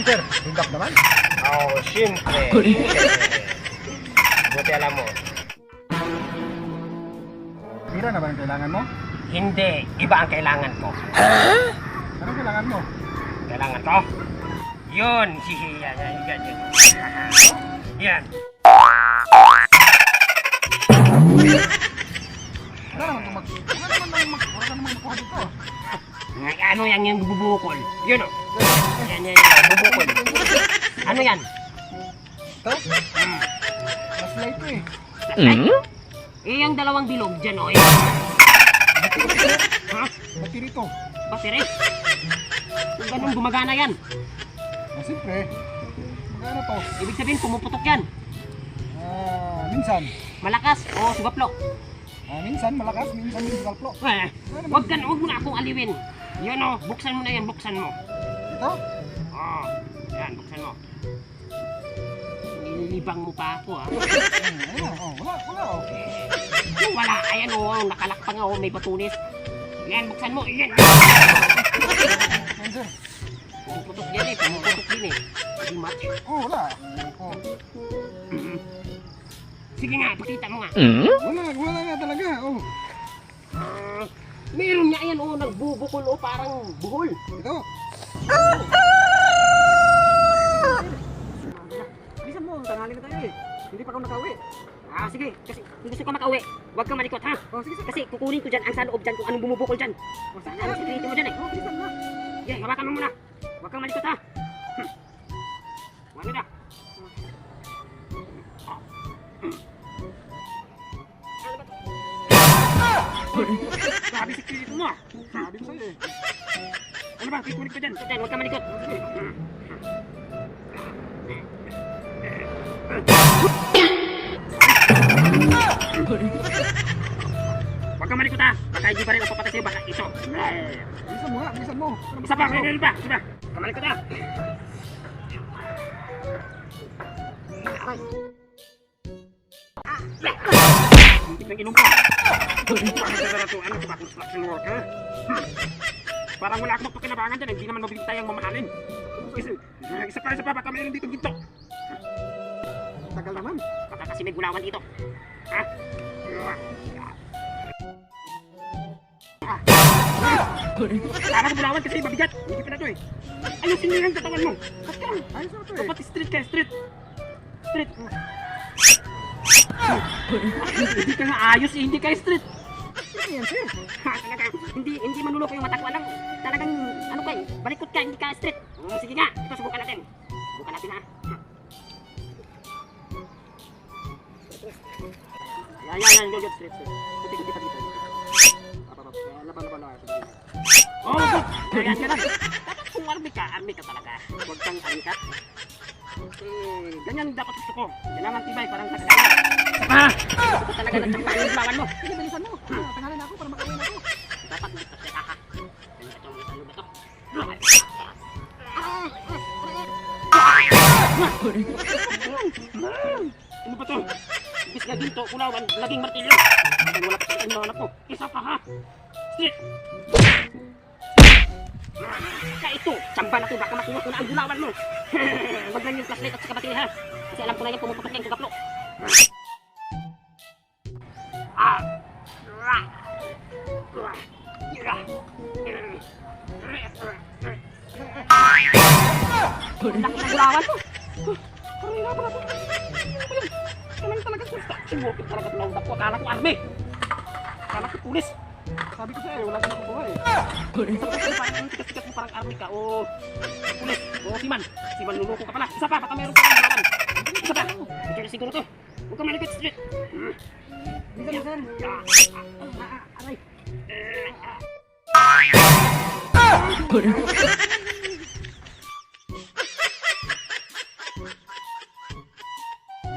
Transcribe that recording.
sir, feedback naman. Oh, siyempre. Buti alam mo. Pira na ba ang kailangan mo? Hindi, iba ang kailangan ko. Anong kailangan mo? Kailangan ko? Yun, yan. Yan. Wala naman makuha dito. Ano yan yung bubukol? Yun o. Yan, bubukol. Ano yan? Ito? Mas light to eh. Eh, yung dalawang bilog dyan o. Ha? Ba't rito? Battery? Kung ganun gumagana yan. Siyempre. Magkano to? Ibig sabihin pumuputok yan. Minsan. Malakas o sugaplo. Minsan malakas, minsan hindi kalplo. Wag mo na akong aliwin. Yun o, buksan mo na yan, buksan mo. Ito? Oo, yan, buksan mo. Nililibang mo pa ako ha. Wala. Yung wala, ayan o, nakalak pa nga o, may batunis. Yan, buksan mo, yan. Yan sir. Pumuputok yan eh, pumuputok din eh. Hindi match. Wala. Sige nga, pakita mo nga. Wala nga talaga. Meron nga yan o, nagbubukol o, parang buhol. Ito. Bilisan mo, tanghali na tayo eh. Hindi pa ako nakauwi. Sige, kasi kung gusto ka makauwi, huwag kang malikot ha. Sige. Kasi kukunin ko dyan ang sa loob dyan kung anong bumubukol dyan. Ano sikreto mo dyan eh. Bilisan na. Yan, hawakan mo muna. Huwag kang malikot ha. Ano na? Sabi sikreto mo ah. Sabi ko sa'yo eh. Ano ba? Kukunin ko dyan. Dyan, huwag kang malikot. Huwag kang malikot ha. Baka hindi pa rin ang papatay sa'yo. Baka ito. Bilisan mo nga, bilisan mo. Isa pa. Huwag kang malikot ha. Hindi kang inom ka. Ano ba? Construction worker? Parang wala akong magpakinabangan dyan. Hindi naman mabilis tayong mamahalin. Isa pa. Baka mayroon dito ginto. Tagal naman. Baka kasi may gulawan dito. Ha? Parang gulawan kasi mabigat. Hindi pa na to eh. Ayusin mo yung katawan mo. Ayos na to eh. Dapat street ka, street. Hindi ka nga ayos eh. Hindi ka street. Yan sir. Hindi manuloko yung mata ko. Talagang ano ka eh. Balikot ka, hindi ka straight. Sige nga, ito subukan natin. Subukan natin ha. Yan, go straight. Kuti pa dito. Laban. Oh, good. Yan. Dapat kung army ka talaga. Huwag kang angkat. Ganyan dapat gusto ko. Kailangan tibay, parang tagagawa. Gusto talaga ng tampaan yung lawan mo. Sige, bilisan mo. Tangalin ako para makawin ako. Dapat dito sa kaka. Ano ba to? Ano ba to? Ibis nga ginto, kulawan, laging martilyo. Wala pa sa mga anak ko. Isa pa ha. Sit! Kaya ito, tsamba na to, baka makuha ko na ang gulawan mo. Wag lang yung flashlight at saka battery ha. Kasi alam ko na yan pumuputok yan kung kaplo. Laki ng gulawan mo. Parang nga pala po. Kailangan talaga construction worker talaga tinawag ko. Akala ko army. Akala ko pulis. Sabi ko sa'yo, wala ka nakukuha eh. Parang tikas-tikas mo parang army ka o pulis o siman. Siman luluko ka pala. Isa pa, baka meron pa ng gulawan. Isa pa. Ito siguro to. Huwag ka malikot street. Bilisan. Aray.